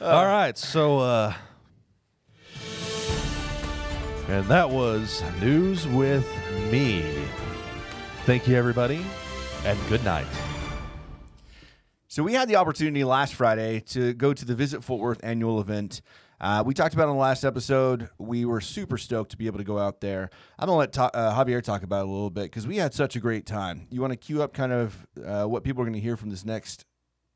All right, so and that was News with Me. Thank you, everybody, and good night. So we had the opportunity last Friday to go to the Visit Fort Worth annual event. We talked about it on the last episode. We were super stoked to be able to go out there. I'm going to let Javier talk about it a little bit because we had such a great time. You want to cue up kind of what people are going to hear from this next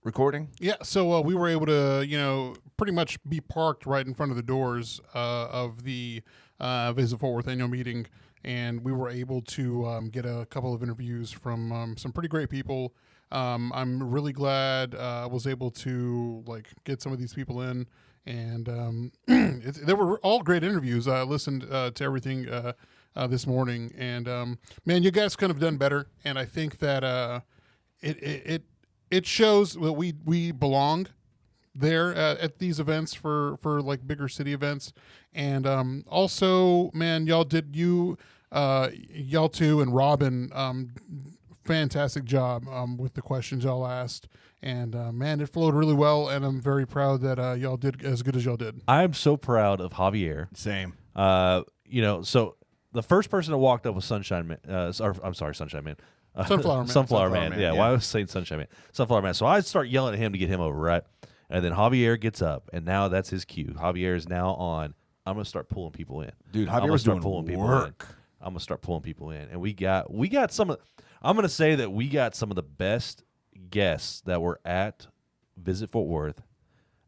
recording? Yeah, so we were able to, pretty much be parked right in front of the doors of the Visit Fort Worth annual meeting, and we were able to get a couple of interviews from some pretty great people. I'm really glad I was able to get some of these people in, and they were all great interviews. I listened to everything this morning, and man, you guys could have done better. And I think that it shows that we belong there at these events for bigger city events, and also, man, y'all two and Robin. Fantastic job with the questions y'all asked, and man, it flowed really well, and I'm very proud that y'all did as good as y'all did. I'm so proud of Javier. Same. So the first person that walked up was Sunshine Man. Sunshine Man. Sunflower Man. Sunflower Man. Man, Yeah, yeah. why was I saying Sunshine Man? Sunflower Man. So I start yelling at him to get him over, right? And then Javier gets up, and now that's his cue. Javier is now on. I'm gonna start pulling people in. Dude, I'm Javier gonna was start doing pulling people work. in. I'm gonna start pulling people in, and we got some of. I'm gonna say that we got some of the best guests that were at Visit Fort Worth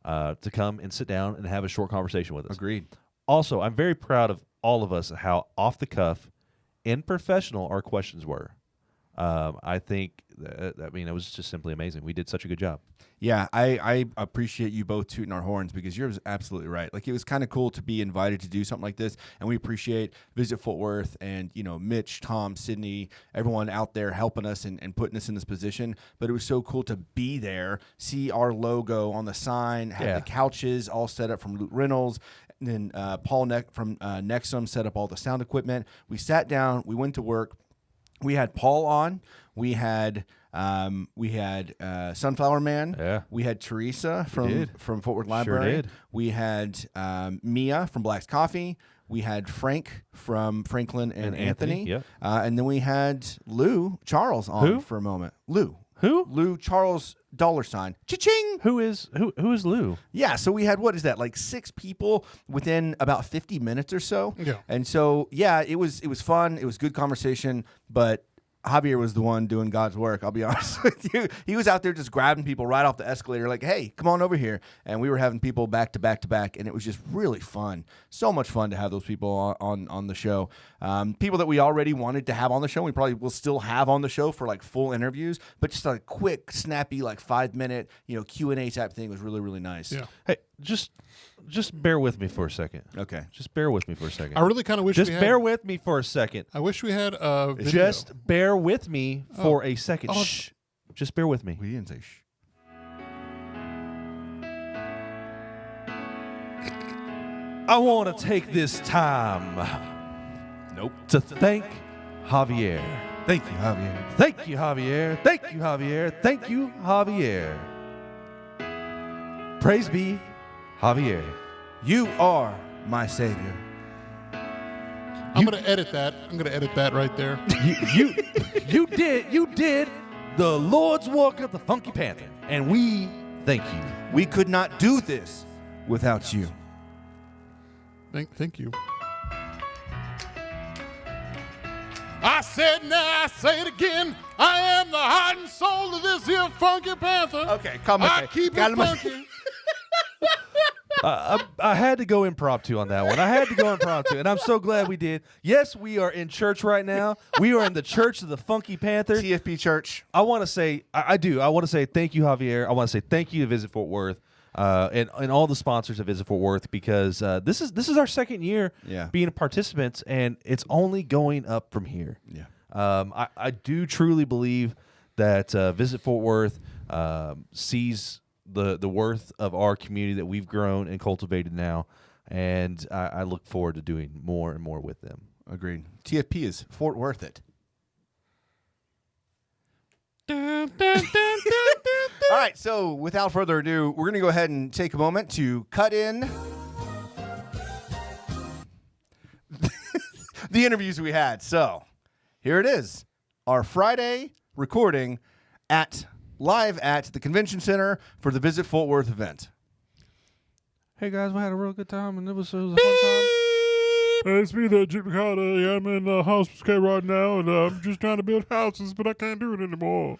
to come and sit down and have a short conversation with us. Agreed. Also, I'm very proud of all of us how off the cuff and professional our questions were. I think it was just simply amazing. We did such a good job. Yeah, I appreciate you both tooting our horns because you're absolutely right. Like, it was kind of cool to be invited to do something like this, and we appreciate Visit Fort Worth and, Mitch, Tom, Sydney, everyone out there helping us and putting us in this position. But it was so cool to be there, see our logo on the sign, have the couches all set up from Loot Rentals. And then Paul from Nexum set up all the sound equipment. We sat down, we went to work. We had Paul on. We had Sunflower Man. Yeah. We had Teresa from Fort Worth Library. did. We had Mia from Black's Coffee. We had Frank from Franklin and Anthony. Yep. And then we had Lou Charles on Who? for a moment. Lou Charles $. Cha-ching! Who is Lou? Yeah, so we had, what is that, like 6 people within about 50 minutes or so. Yeah. And so, yeah, it was fun. It was good conversation, but Javier was the one doing God's work, I'll be honest with you. He was out there just grabbing people right off the escalator like, hey, come on over here. And we were having people back to back to back, and it was just really fun. So much fun to have those people on the show. People that we already wanted to have on the show, we probably will still have on the show for like full interviews, but just a quick, snappy, like 5-minute, Q&A type thing was really, really nice. Yeah. Hey, just bear with me for a second. Okay. Just bear with me for a second. I really kind of wish Just we had. bear with me for a second. I wish we had a video. Just bear with me for a second. Oh. Shh. Just bear with me. We didn't say shh. I want to take this time to thank Javier. Thank you, Javier. Thank you, Javier. Thank you, Javier. Thank you, Javier. Praise be Javier. You are my savior. I'm going to edit that. I'm going to edit that right there. You did the Lord's work of the Funky Panther, and we thank you. We could not do this without you. Thank you. I said, now I say it again. I am the heart and soul of this here Funky Panther. Okay, come on. I keep it funky. I had to go impromptu on that one. And I'm so glad we did. Yes, we are in church right now. We are in the church of the Funky Panther. TFP Church. I want to say, I do. I want to say thank you, Javier. I want to say thank you to Visit Fort Worth. And all the sponsors of Visit Fort Worth, because this is our second year being participants, and it's only going up from here. Yeah. I do truly believe that Visit Fort Worth sees the worth of our community that we've grown and cultivated now, and I look forward to doing more and more with them. Agreed. TFP is Fort Worth it. All right, so without further ado, we're going to go ahead and take a moment to cut in the interviews we had. So here it is, our Friday recording live at the Convention Center for the Visit Fort Worth event. Hey guys, we had a real good time, and it was a fun time. It's me, the Jim Carter. I'm in Hospice Care right now, and I'm just trying to build houses, but I can't do it anymore.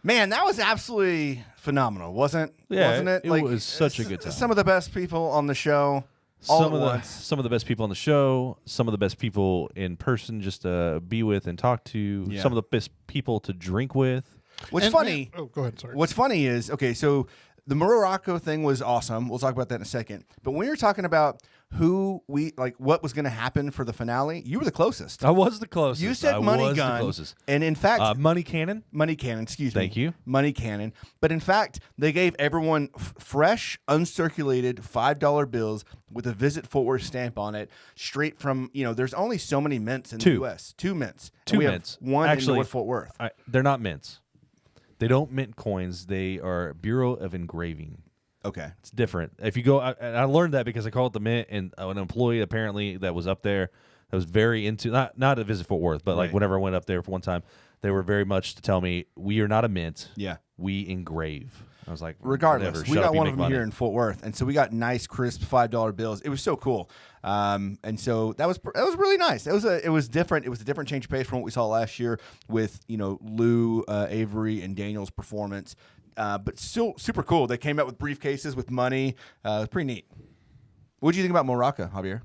Man, that was absolutely phenomenal, wasn't it? It was such a good time. Some of the best people on the show. Some of the best people on the show, some of the best people in person just to be with and talk to, some of the best people to drink with. What's funny? Oh, go ahead. Sorry. What's funny is, okay, so the Morocco thing was awesome. We'll talk about that in a second. But when you're talking about what was going to happen for the finale, you were the closest. I was the closest. You said Money Gun, the closest. And in fact, Money Cannon. Excuse me. Thank you. Money Cannon. But in fact, they gave everyone fresh, uncirculated $5 bills with a Visit Fort Worth stamp on it, straight from there's only so many mints in the U.S. 2 mints. Two we mints. Have one Actually, in North Fort Worth. They're not mints. They don't mint coins. They are Bureau of Engraving. Okay. It's different. If you go, I learned that because I called the mint, and an employee apparently that was up there that was very into, not at Visit Fort Worth, but like whenever I went up there for one time, they were very much to tell me, we are not a mint. Yeah. We engrave. I was like, regardless, we got one of them here in Fort Worth, and so we got nice, crisp $5 bills. It was so cool, and so that was really nice. It was different. It was a different change of pace from what we saw last year with Lou, Avery, and Daniel's performance. But still super cool. They came out with briefcases with money. It was pretty neat. What did you think about Morocco, Javier?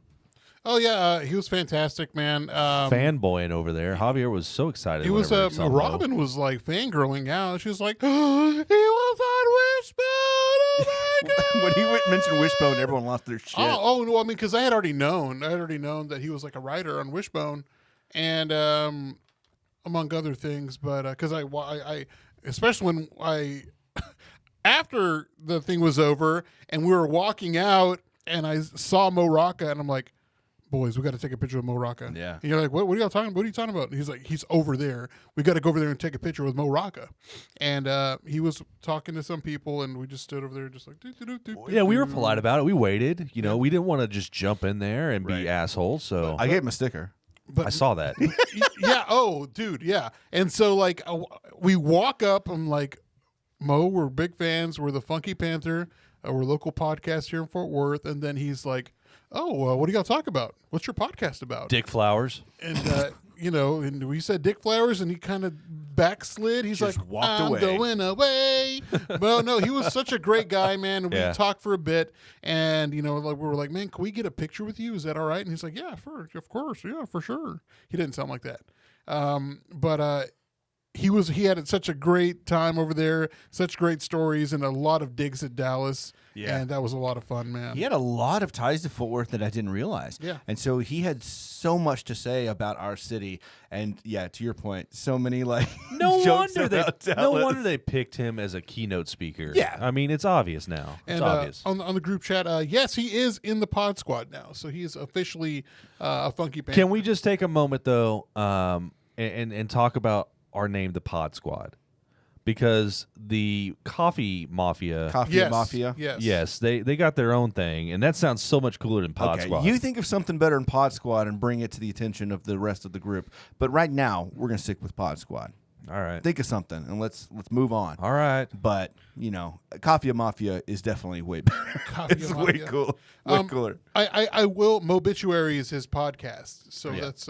Oh yeah, he was fantastic, man. Fanboying over there. Javier was so excited. He was. Robin was like fangirling out. She was like, oh, "He was on Wishbone." Oh my god! When he mentioned Wishbone, everyone lost their shit. Oh no! I mean, because I had already known that he was like a writer on Wishbone, and among other things. But because I especially when I after the thing was over and we were walking out and I saw Mo Rocca and I'm like, boys, we got to take a picture of Mo Rocca. Yeah. And you're like, what are y'all talking? What are you talking about? And he's like, he's over there. We got to go over there and take a picture with Mo Rocca. And he was talking to some people and we just stood over there just like, yeah, we were polite about it. We waited. We didn't want to just jump in there and be assholes. So I gave him a sticker. But I saw that. Yeah. Oh, dude. Yeah. And so like we walk up. I'm like, Mo, we're big fans. We're the Funky Panther. We're a local podcast here in Fort Worth. And then he's like, oh, what do y'all talk about? What's your podcast about? Dick Flowers. And, and we said Dick Flowers, and he kind of backslid. He's just like, walked I'm away. going away. Well, no, he was such a great guy, man. We talked for a bit, and, we were like, man, can we get a picture with you? Is that all right? And he's like, yeah, of course. Yeah, for sure. He didn't sound like that. But he had such a great time over there, such great stories, and a lot of digs at Dallas. Yeah. And that was a lot of fun, man. He had a lot of ties to Fort Worth that I didn't realize. Yeah. And so he had so much to say about our city. And yeah, to your point, so many no jokes wonder about Dallas. they picked him as a keynote speaker. Yeah. I mean, it's obvious now. It's And obvious. on the group chat, yes, he is in the Pod Squad now. So he is officially a Funky Panther. Can we just take a moment though, and talk about our name, the Pod Squad, because the Coffee Mafia, Mafia. Yes. they got their own thing, and that sounds so much cooler than Pod Okay, Squad. you think of something better than Pod Squad and bring it to the attention of the rest of the group. But right now, we're gonna stick with Pod Squad. All right. Think of something and let's move on. All right. But Coffee Mafia is definitely way better. It's way cool, way cooler. I will. Mobituary is his podcast, so that's.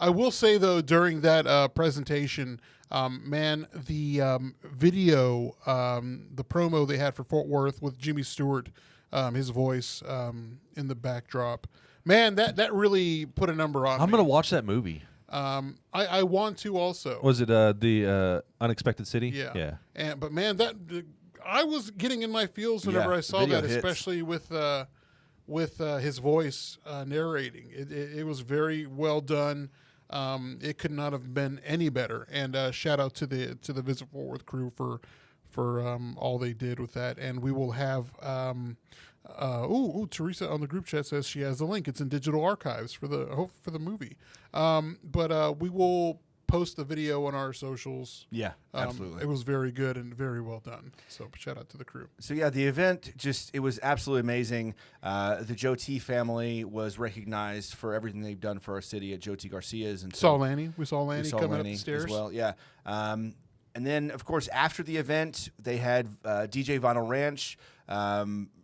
I will say though, during that presentation, man, the video, the promo they had for Fort Worth with Jimmy Stewart, his voice in the backdrop, man, that really put a number on. I'm me. gonna watch that movie. I want to also. Was it the Unexpected City? Yeah. But man, I was getting in my feels whenever I saw video that, hits. especially with his voice narrating. It was very well done. It could not have been any better. And shout out to the Visit Fort Worth crew for all they did with that. And we will have Teresa on the group chat says she has the link. It's in digital archives for the movie. But we will post the video on our socials. Yeah, absolutely. It was very good and very well done. So shout out to the crew. So yeah, the event it was absolutely amazing. The Joe T family was recognized for everything they've done for our city at Joe T Garcia's, and Saw Lanny. We saw Lanny coming up the stairs as well. Yeah. And then of course after the event they had DJ Vinyl Ranch.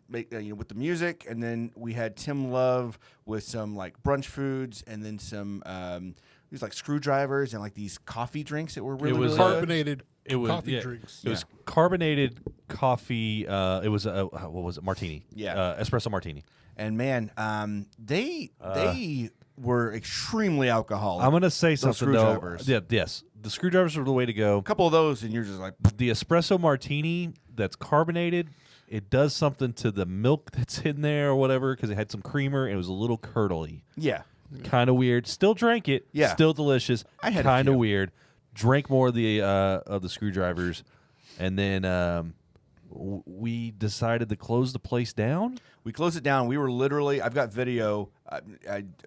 With the music, and then we had Tim Love with some like brunch foods, and then some these like screwdrivers and like these coffee drinks that were really, really carbonated good. coffee drinks. It was carbonated coffee. It was what was it? Martini. Yeah, espresso martini. And man, they were extremely alcoholic. I'm gonna say something though. Yeah, yes, the screwdrivers are the way to go. A couple of those, and you're just like the espresso martini that's carbonated. It does something to the milk that's in there or whatever because it had some creamer. It was a little curdly. Yeah. Kind of weird. Still drank it. Yeah. Still delicious. I had kind of weird. Drank more of the screwdrivers, and then we decided to close the place down. We closed it down. We were literally. I've got video.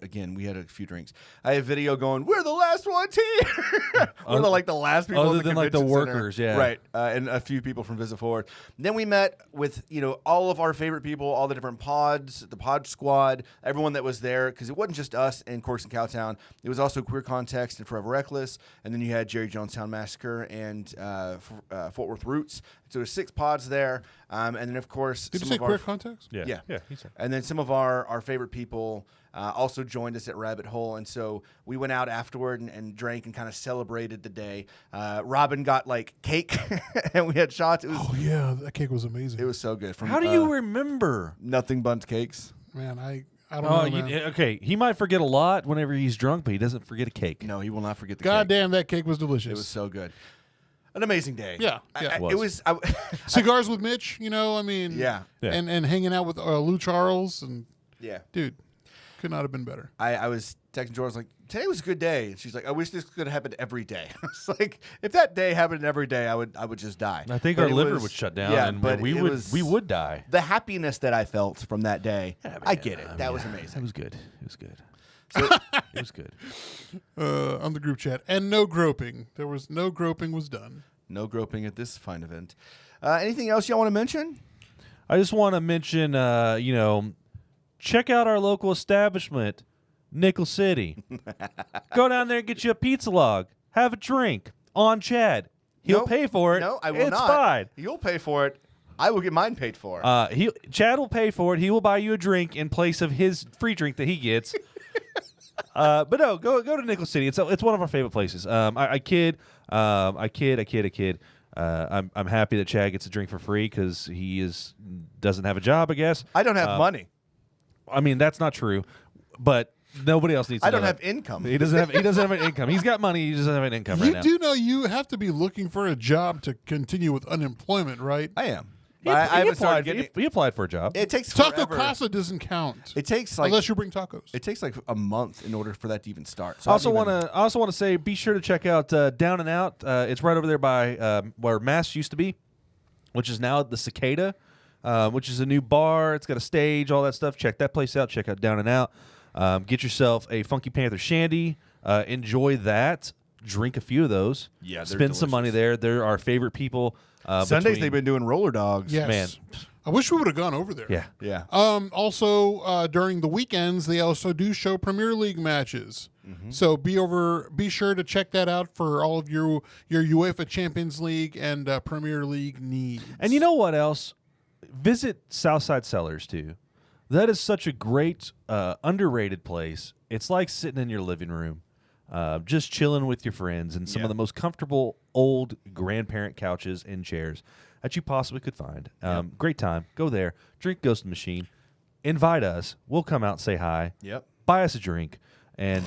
Again, we had a few drinks. I have video going. We're the last ones here. We're the last people. Other in the than like the convention center. workers, yeah, right. And a few people from Visit Forward. And then we met with all of our favorite people, all the different pods, the pod squad, everyone that was there because it wasn't just us and Corks and Cowtown. It was also Queer Context and Forever Reckless, and then you had Jerry Jonestown Massacre and Fort Worth Roots. So there's 6 pods there, and then of course. Did you say Queer Context? Yeah. He said. And then some of our favorite people also joined us at Rabbit Hole, and so we went out afterward and drank and kind of celebrated the day. Robin got like cake, and we had shots. It was, that cake was amazing. It was so good. How do you remember Nothing Bundt Cakes? Man, I don't know. Man. Okay, he might forget a lot whenever he's drunk, but he doesn't forget a cake. No, he will not forget the God cake. damn, that cake was delicious. It was so good. An amazing day. Yeah. It was. Cigars with Mitch, I mean. Yeah. And hanging out with Lou Charles. And dude, could not have been better. I was texting George like, today was a good day. And she's like, I wish this could have happened every day. It's like, if that day happened every day, I would just die. I think But our it liver was- would shut down, yeah, and but we would die. The happiness that I felt from that day, I get it. That was amazing. That was good. It was good. It was good. On the group chat. And no groping. There was no groping was done. No groping at this fine event. Anything else y'all want to mention? I just want to mention, check out our local establishment, Nickel City. Go down there and get you a pizza log. Have a drink on Chad. He'll Nope. pay for it. No, I will it's not. fine. You'll pay for it. I will get mine paid for. Chad will pay for it. He will buy you a drink in place of his free drink that he gets. But no, go to Nickel City. It's one of our favorite places. I kid. I'm happy that Chad gets a drink for free because he doesn't have a job, I guess. I don't have money. I mean, that's not true, but nobody else needs to I don't know have that. income. He doesn't have an income. He's got money. He doesn't have an income right now. You do know you have to be looking for a job to continue with unemployment, right? I am. He I haven't started getting. he applied for a job. It takes Taco forever. Casa doesn't count. It takes like unless you bring tacos. It takes like a month in order for that to even start. So I also want to say, be sure to check out Down and Out. It's right over there by where Mass used to be, which is now the Cicada, which is a new bar. It's got a stage, all that stuff. Check that place out. Check out Down and Out. Get yourself a Funky Panther Shandy. Enjoy that. Drink a few of those. Yeah, they're spend some money there. They're our favorite people. Sundays they've been doing roller dogs. Yes. Man. I wish we would have gone over there. Yeah. Yeah. Also, during the weekends, they also do show Premier League matches. Mm-hmm. So be sure to check that out for all of your UEFA Champions League and Premier League needs. And you know what else? Visit Southside Cellars too. That is such a great, underrated place. It's like sitting in your living room, just chilling with your friends and some of the most comfortable old grandparent couches and chairs that you possibly could find. Great time. Go there. Drink Ghost Machine. Invite us. We'll come out and say hi. Yep. Buy us a drink. And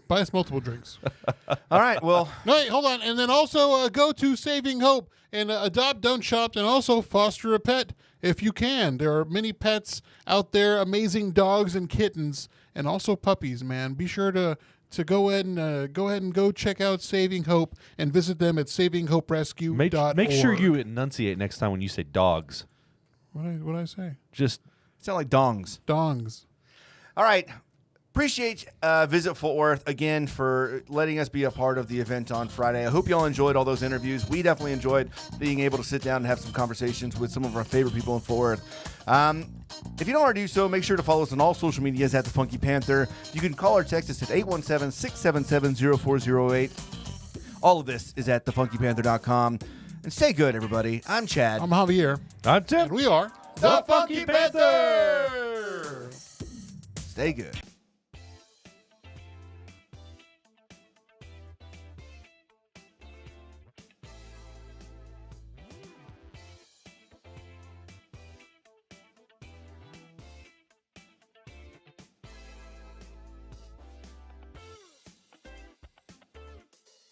buy us multiple drinks. All right. Well, No, wait, hold on. And then also go to Saving Hope and adopt, don't shop, and also foster a pet if you can. There are many pets out there, amazing dogs and kittens, and also puppies, man. Be sure to to go ahead and go check out Saving Hope and visit them at savinghoperescue.org. Make sure you enunciate next time when you say dogs. What I say? Just Sound like dongs. Dongs. All right. Appreciate Visit Fort Worth again for letting us be a part of the event on Friday. I hope you all enjoyed all those interviews. We definitely enjoyed being able to sit down and have some conversations with some of our favorite people in Fort Worth. If you don't already do so, make sure to follow us on all social medias at The Funky Panther. You can call or text us at 817-677-0408. All of this is at thefunkypanther.com. And stay good, everybody. I'm Chad. I'm Javier. I'm Tim. And we are The Funky Panther! Stay good.